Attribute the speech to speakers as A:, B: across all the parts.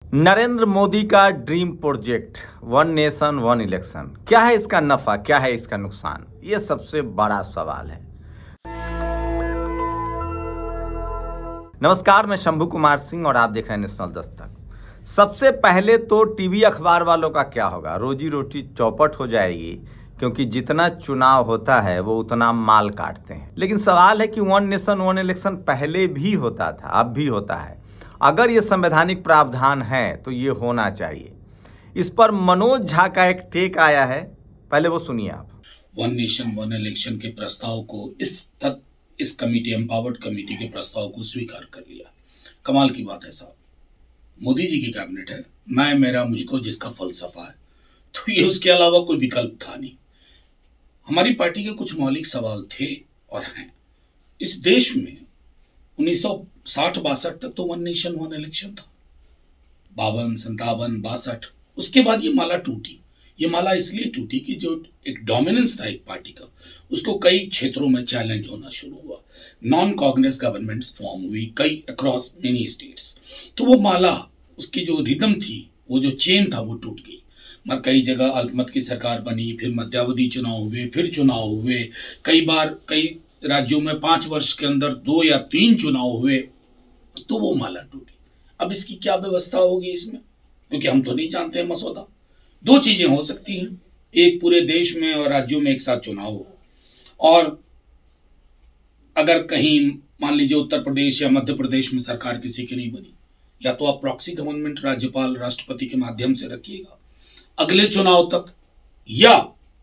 A: नरेंद्र मोदी का dream project one nation one election, क्या है इसका नफा, क्या है इसका नुकसान, ये सबसे बड़ा सवाल है। नमस्कार, मैं शंभू कुमार सिंह और आप देख रहे हैं नेशनल दस्तक। सबसे पहले तो टीवी अखबार वालों का क्या होगा, रोजी रोटी चौपट हो जाएगी, क्योंकि जितना चुनाव होता है वो उतना माल काटते हैं। लेकिन सवाल है कि वन नेशन वन इलेक्शन पहले भी होता था, अब भी होता है। अगर ये संवैधानिक प्रावधान है तो ये होना चाहिए। इस पर मनोज झा का एक टेक आया है, पहले वो सुनिए आप।
B: वन नेशन वन इलेक्शन के प्रस्ताव को इस कमेटी, एम्पावर्ड कमेटी के प्रस्ताव को स्वीकार कर लिया। कमाल की बात है साहब, मोदी जी की कैबिनेट है, मैं मेरा मुझको जिसका फलसफा है, तो ये उसके अलावा कोई विकल्प था नहीं। हमारी पार्टी के कुछ मौलिक सवाल थे और हैं। इस देश में 1960-62 तक तो वन नेशन वन इलेक्शन था, 52, 57, 62। उसके बाद ये माला टूटी। ये माला इसलिए टूटी कि जो एक डोमिनेंस था एक पार्टी का, उसको कई क्षेत्रों में चैलेंज होना शुरू हुआ। नॉन कांग्रेस गवर्नमेंट्स फॉर्म हुई कई अक्रॉस मेनी स्टेट्स, तो वो माला, उसकी जो रिदम थी, वो जो चेन था, वो टूट गई। मगर कई जगह अल्पमत की सरकार बनी, फिर मध्यावधि चुनाव हुए, फिर चुनाव हुए, कई बार कई राज्यों में 5 वर्ष के अंदर 2 या 3 चुनाव हुए, तो वो माला टूटी। अब इसकी क्या व्यवस्था होगी इसमें, क्योंकि हम तो नहीं जानते हैं मसौदा। 2 चीजें हो सकती हैं, एक पूरे देश में और राज्यों में एक साथ चुनाव हो, और अगर कहीं मान लीजिए उत्तर प्रदेश या मध्य प्रदेश में सरकार किसी की नहीं बनी, या तो आप प्रॉक्सी गवर्नमेंट राज्यपाल राष्ट्रपति के माध्यम से रखिएगा अगले चुनाव तक, या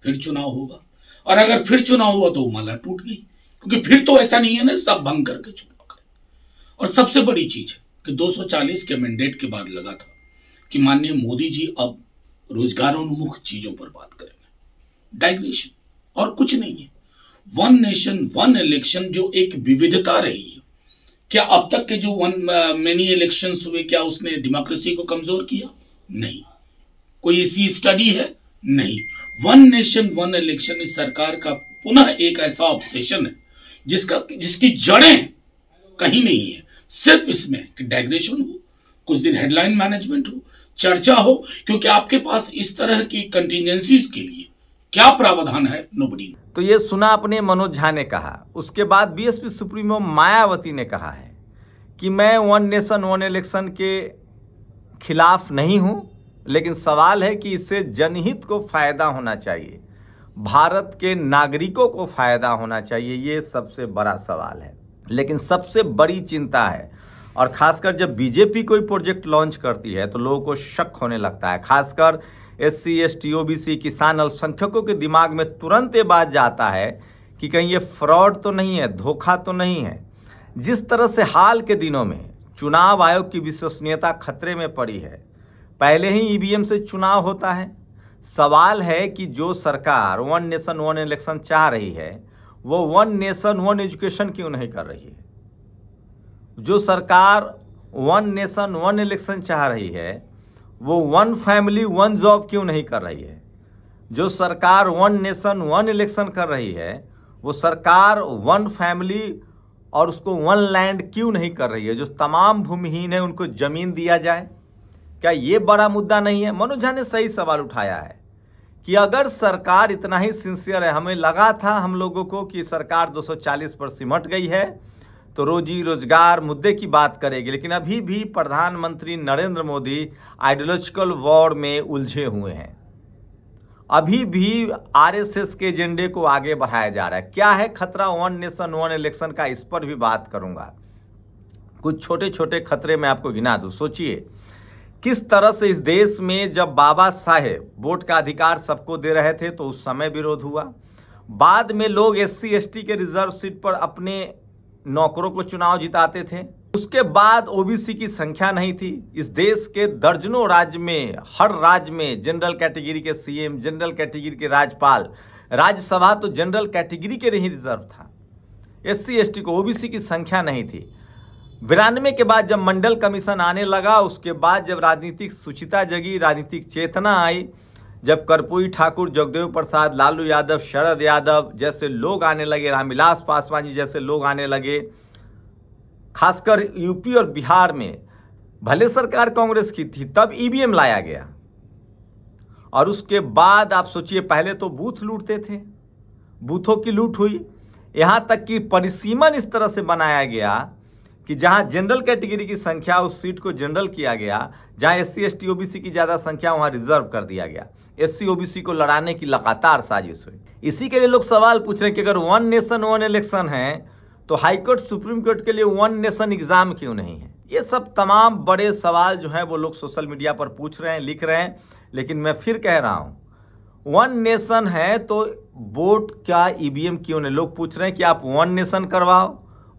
B: फिर चुनाव होगा। और अगर फिर चुनाव हुआ तो माला टूट गई, क्योंकि फिर तो ऐसा नहीं है ना सब भंग करके चुनाव करें। और सबसे बड़ी चीज है कि 240 के मैंडेट के बाद लगा था कि माननीय मोदी जी अब रोजगारोन्मुख चीजों पर बात करेंगे, डाइग्रेशन और कुछ नहीं है। वन नेशन वन इलेक्शन जो एक विविधता रही है, क्या अब तक के जो मेनी इलेक्शंस हुए, क्या उसने डेमोक्रेसी को कमजोर किया? नहीं। कोई ऐसी स्टडी है? नहीं। वन नेशन वन इलेक्शन इस सरकार का पुनः एक ऐसा ऑब्सेशन है जिसकी जड़ें कहीं नहीं है, सिर्फ इसमें कि डाइग्रेशन हो, कुछ दिन हेडलाइन मैनेजमेंट हो, चर्चा हो, क्योंकि आपके पास इस तरह की कंटिजेंसीज के लिए क्या प्रावधान है, नोबडी।
A: तो ये सुना अपने मनोज झा ने कहा। उसके बाद बीएसपी सुप्रीमो मायावती ने कहा है कि मैं वन नेशन वन इलेक्शन के खिलाफ नहीं हूं, लेकिन सवाल है कि इससे जनहित को फायदा होना चाहिए, भारत के नागरिकों को फायदा होना चाहिए, ये सबसे बड़ा सवाल है। लेकिन सबसे बड़ी चिंता है, और खासकर जब बीजेपी कोई प्रोजेक्ट लॉन्च करती है तो लोगों को शक होने लगता है। खासकर SC ST OBC किसान अल्पसंख्यकों के दिमाग में तुरंत ये बात जाता है कि कहीं ये फ्रॉड तो नहीं है, धोखा तो नहीं है। जिस तरह से हाल के दिनों में चुनाव आयोग की विश्वसनीयता खतरे में पड़ी है, पहले ही EVM से चुनाव होता है। सवाल है कि जो सरकार वन नेशन वन इलेक्शन चाह रही है, वो वन नेशन वन एजुकेशन क्यों नहीं कर रही है? जो सरकार वन नेशन वन इलेक्शन चाह रही है, वो वन फैमिली वन जॉब क्यों नहीं कर रही है? जो सरकार वन नेशन वन इलेक्शन कर रही है, वो सरकार वन फैमिली और उसको वन लैंड क्यों नहीं कर रही है? जो तमाम भूमिहीन है उनको जमीन दिया जाए, क्या ये बड़ा मुद्दा नहीं है? मनोज झा ने सही सवाल उठाया है कि अगर सरकार इतना ही सिंसियर है, हमें लगा था हम लोगों को कि सरकार 240 पर सिमट गई है तो रोजी रोजगार मुद्दे की बात करेगी, लेकिन अभी भी प्रधानमंत्री नरेंद्र मोदी आइडियोलॉजिकल वॉर में उलझे हुए हैं। अभी भी RSS के एजेंडे को आगे बढ़ाया जा रहा है। क्या है खतरा वन नेशन वन इलेक्शन का, इस पर भी बात करूंगा। कुछ छोटे छोटे खतरे मैं आपको गिना दूं। सोचिए किस तरह से इस देश में जब बाबा साहेब वोट का अधिकार सबको दे रहे थे तो उस समय विरोध हुआ। बाद में लोग SC ST के रिजर्व सीट पर अपने नौकरों को चुनाव जिताते थे। उसके बाद OBC की संख्या नहीं थी। इस देश के दर्जनों राज्य में, हर राज्य में जनरल कैटेगरी के CM, जनरल कैटेगरी के राज्यपाल, राज्यसभा तो जनरल कैटेगरी के नहीं रिजर्व था। SC ST को OBC की संख्या नहीं थी। 92 के बाद जब मंडल कमीशन आने लगा, उसके बाद जब राजनीतिक शुचिता जगी, राजनीतिक चेतना आई, जब कर्पूरी ठाकुर, जगदेव प्रसाद, लालू यादव, शरद यादव जैसे लोग आने लगे, रामविलास पासवान जी जैसे लोग आने लगे, खासकर यूपी और बिहार में भले सरकार कांग्रेस की थी, तब ईवीएम लाया गया। और उसके बाद आप सोचिए, पहले तो बूथ लूटते थे, बूथों की लूट हुई, यहाँ तक कि परिसीमन इस तरह से बनाया गया कि जहाँ जनरल कैटेगरी की संख्या उस सीट को जनरल किया गया, जहाँ SC ST OBC की ज़्यादा संख्या वहाँ रिजर्व कर दिया गया। SC OBC को लड़ाने की लगातार साजिश हुई। इसी के लिए लोग सवाल पूछ रहे हैं कि अगर वन नेशन वन इलेक्शन है तो हाईकोर्ट सुप्रीम कोर्ट के लिए वन नेशन एग्जाम क्यों नहीं है। ये सब तमाम बड़े सवाल जो हैं वो लोग सोशल मीडिया पर पूछ रहे हैं, लिख रहे हैं। लेकिन मैं फिर कह रहा हूँ, वन नेशन है तो वोट क्या ईवीएम क्यों नहीं। लोग पूछ रहे हैं कि आप वन नेशन करवाओ,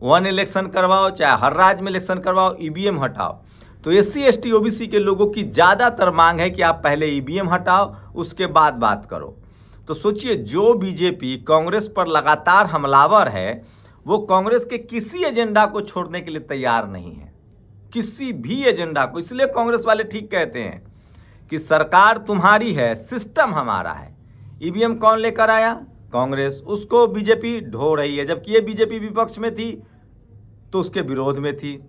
A: वन इलेक्शन करवाओ, चाहे हर राज्य में इलेक्शन करवाओ, ईवीएम हटाओ। तो SC ST OBC के लोगों की ज़्यादातर मांग है कि आप पहले ईवीएम हटाओ, उसके बाद बात करो। तो सोचिए, जो बीजेपी कांग्रेस पर लगातार हमलावर है, वो कांग्रेस के किसी एजेंडा को छोड़ने के लिए तैयार नहीं है, किसी भी एजेंडा को। इसलिए कांग्रेस वाले ठीक कहते हैं कि सरकार तुम्हारी है, सिस्टम हमारा है। ईवीएम कौन लेकर आया? कांग्रेस। उसको बीजेपी ढो रही है, जबकि ये बीजेपी विपक्ष में थी तो उसके विरोध में थी।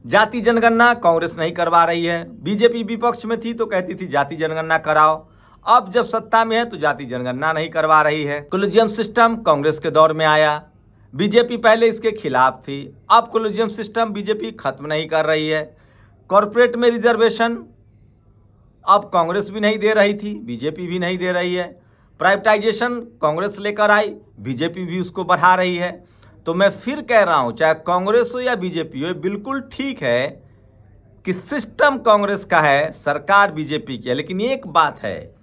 A: जाति जनगणना कांग्रेस नहीं करवा रही है, बीजेपी विपक्ष में थी तो कहती थी जाति जनगणना कराओ। अब जब सत्ता में है तो जाति जनगणना नहीं करवा रही है। कोलिजियम सिस्टम कांग्रेस के दौर में आया, बीजेपी पहले इसके खिलाफ थी। अब कोलिजियम सिस्टम बीजेपी खत्म नहीं कर रही है। कॉर्पोरेट में रिजर्वेशन अब कांग्रेस भी नहीं दे रही थी, बीजेपी भी नहीं दे रही है। प्राइवेटाइजेशन कांग्रेस लेकर आई, बीजेपी भी उसको बढ़ा रही है। तो मैं फिर कह रहा हूं, चाहे कांग्रेस हो या बीजेपी हो, बिल्कुल ठीक है कि सिस्टम कांग्रेस का है, सरकार बीजेपी की है। लेकिन एक बात है,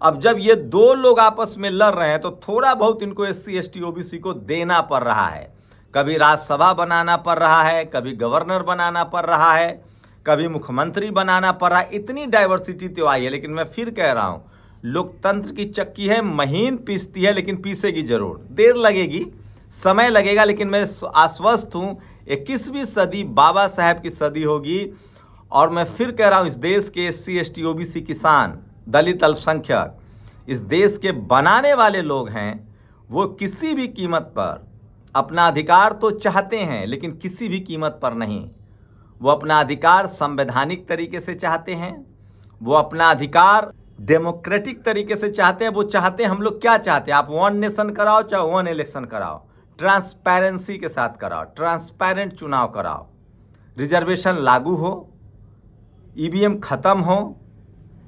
A: अब जब ये दो लोग आपस में लड़ रहे हैं तो थोड़ा बहुत इनको SC ST OBC को देना पड़ रहा है। कभी राज्यसभा बनाना पड़ रहा है, कभी गवर्नर बनाना पड़ रहा है, कभी मुख्यमंत्री बनाना पड़ रहा है। इतनी डाइवर्सिटी तो आई है। लेकिन मैं फिर कह रहा हूँ, लोकतंत्र की चक्की है, महीन पीसती है, लेकिन पीसेगी जरूर। देर लगेगी, समय लगेगा, लेकिन मैं आश्वस्त हूँ 21वीं सदी बाबा साहब की सदी होगी। और मैं फिर कह रहा हूँ, इस देश के SC ST OBC किसान, दलित, अल्पसंख्यक, इस देश के बनाने वाले लोग हैं, वो किसी भी कीमत पर अपना अधिकार तो चाहते हैं, लेकिन किसी भी कीमत पर नहीं। वो अपना अधिकार संवैधानिक तरीके से चाहते हैं, वो अपना अधिकार डेमोक्रेटिक तरीके से चाहते हैं। वो चाहते हैं, हम लोग क्या चाहते हैं, आप वन नेशन कराओ चाहे वन इलेक्शन कराओ, ट्रांसपेरेंसी के साथ कराओ, ट्रांसपेरेंट चुनाव कराओ, रिजर्वेशन लागू हो, ईवीएम खत्म हो,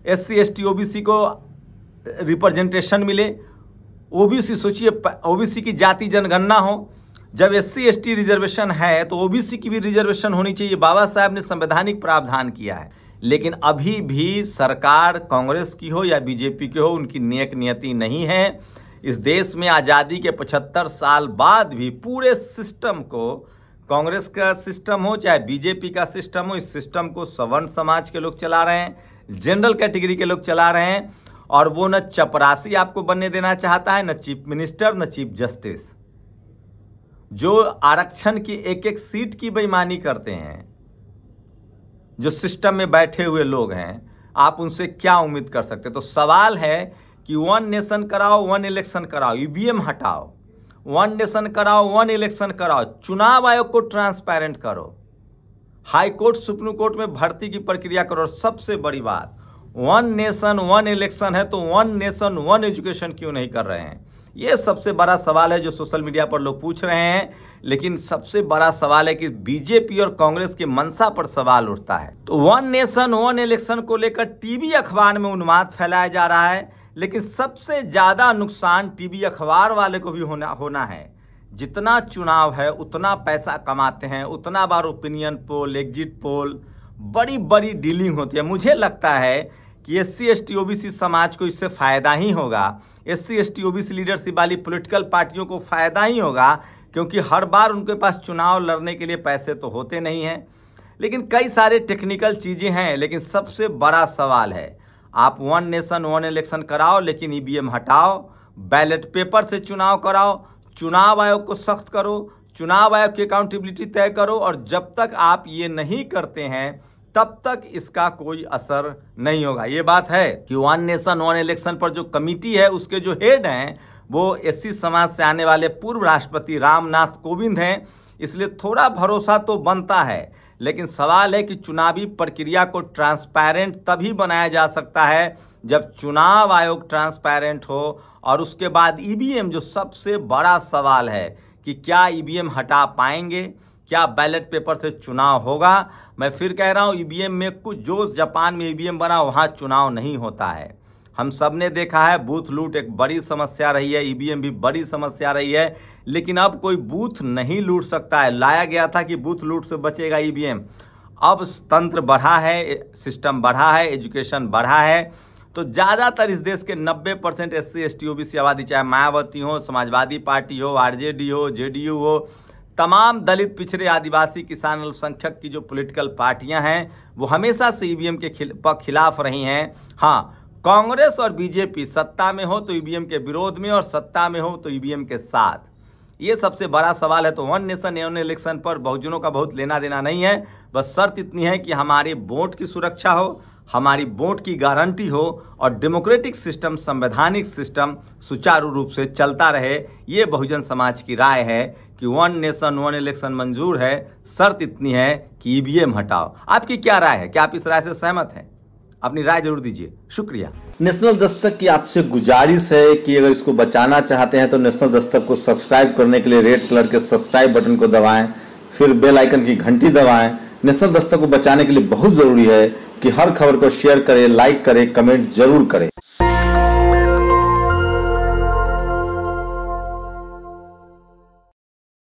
A: SC ST OBC को रिप्रेजेंटेशन मिले। OBC सोचिए, OBC की जाति जनगणना हो। जब SC ST रिजर्वेशन है तो OBC की भी रिजर्वेशन होनी चाहिए। बाबा साहब ने संवैधानिक प्रावधान किया है। लेकिन अभी भी सरकार कांग्रेस की हो या बीजेपी की हो, उनकी नेक नियति नहीं है। इस देश में आज़ादी के 75 साल बाद भी पूरे सिस्टम को, कांग्रेस का सिस्टम हो चाहे बीजेपी का सिस्टम हो, इस सिस्टम को सवर्ण समाज के लोग चला रहे हैं, जनरल कैटेगरी के लोग चला रहे हैं। और वो न चपरासी आपको बनने देना चाहता है, न चीफ मिनिस्टर, न चीफ जस्टिस। जो आरक्षण की एक एक सीट की बेईमानी करते हैं, जो सिस्टम में बैठे हुए लोग हैं, आप उनसे क्या उम्मीद कर सकते। तो सवाल है कि वन नेशन कराओ, वन इलेक्शन कराओ, ईवीएम हटाओ, वन नेशन कराओ, वन इलेक्शन कराओ, चुनाव आयोग को ट्रांसपेरेंट करो, हाई कोर्ट सुप्रीम कोर्ट में भर्ती की प्रक्रिया करो। और सबसे बड़ी बात, वन नेशन वन इलेक्शन है तो वन नेशन वन एजुकेशन क्यों नहीं कर रहे हैं। ये सबसे बड़ा सवाल है जो सोशल मीडिया पर लोग पूछ रहे हैं। लेकिन सबसे बड़ा सवाल है कि बीजेपी और कांग्रेस की मंशा पर सवाल उठता है। तो वन नेशन वन इलेक्शन को लेकर टीवी अखबार में उन्माद फैलाया जा रहा है। लेकिन सबसे ज़्यादा नुकसान टीवी अखबार वाले को भी होना है। जितना चुनाव है उतना पैसा कमाते हैं, उतना बार ओपिनियन पोल, एग्जिट पोल, बड़ी बड़ी डीलिंग होती है। मुझे लगता है कि SC ST OBC समाज को इससे फ़ायदा ही होगा। SC ST OBC लीडरशिप वाली पॉलिटिकल पार्टियों को फ़ायदा ही होगा, क्योंकि हर बार उनके पास चुनाव लड़ने के लिए पैसे तो होते नहीं हैं। लेकिन कई सारे टेक्निकल चीज़ें हैं। लेकिन सबसे बड़ा सवाल है, आप वन नेशन वन इलेक्शन कराओ, लेकिन ईवीएम हटाओ, बैलेट पेपर से चुनाव कराओ, चुनाव आयोग को सख्त करो, चुनाव आयोग की अकाउंटेबिलिटी तय करो। और जब तक आप ये नहीं करते हैं तब तक इसका कोई असर नहीं होगा। ये बात है कि वन नेशन वन इलेक्शन पर जो कमेटी है उसके जो हेड हैं वो SC समाज से आने वाले पूर्व राष्ट्रपति रामनाथ कोविंद हैं। इसलिए थोड़ा भरोसा तो बनता है। लेकिन सवाल है कि चुनावी प्रक्रिया को ट्रांसपेरेंट तभी बनाया जा सकता है जब चुनाव आयोग ट्रांसपेरेंट हो, और उसके बाद ईवीएम, जो सबसे बड़ा सवाल है कि क्या ईवीएम हटा पाएंगे, क्या बैलेट पेपर से चुनाव होगा। मैं फिर कह रहा हूँ, ईवीएम में कुछ जो जापान में ईवीएम बना वहाँ चुनाव नहीं होता है। हम सब ने देखा है बूथ लूट एक बड़ी समस्या रही है, ईवीएम भी बड़ी समस्या रही है, लेकिन अब कोई बूथ नहीं लूट सकता है। लाया गया था कि बूथ लूट से बचेगा ईवीएम। अब तंत्र बढ़ा है, सिस्टम बढ़ा है, एजुकेशन बढ़ा है, तो ज़्यादातर इस देश के 90% SC ST OBC आबादी, चाहे मायावती हो, समाजवादी पार्टी हो, RJD हो, JDU हो, तमाम दलित, पिछड़े, आदिवासी, किसान, अल्पसंख्यक की जो पॉलिटिकल पार्टियां हैं वो हमेशा से ईवीएम के खिलाफ रही हैं। हाँ, कांग्रेस और बीजेपी सत्ता में हो तो ईवीएम के विरोध में, और सत्ता में हो तो ईवीएम के साथ। ये सबसे बड़ा सवाल है। तो वन नेशन वन इलेक्शन पर बहुजनों का बहुत लेना देना नहीं है। बस शर्त इतनी है कि हमारे वोट की सुरक्षा हो, हमारी वोट की गारंटी हो, और डेमोक्रेटिक सिस्टम, संवैधानिक सिस्टम सुचारू रूप से चलता रहे। ये बहुजन समाज की राय है कि वन नेशन वन इलेक्शन मंजूर है, शर्त इतनी है कि ईवीएम हटाओ। आपकी क्या राय है? क्या आप इस राय से सहमत हैं? अपनी राय जरूर दीजिए। शुक्रिया।
C: नेशनल दस्तक की आपसे गुजारिश है कि अगर इसको बचाना चाहते हैं तो नेशनल दस्तक को सब्सक्राइब करने के लिए रेड कलर के सब्सक्राइब बटन को दबाएं, फिर बेल आइकन की घंटी दबाएं। नेशनल दस्तक को बचाने के लिए बहुत जरूरी है कि हर खबर को शेयर करें, लाइक करें, कमेंट जरूर करें।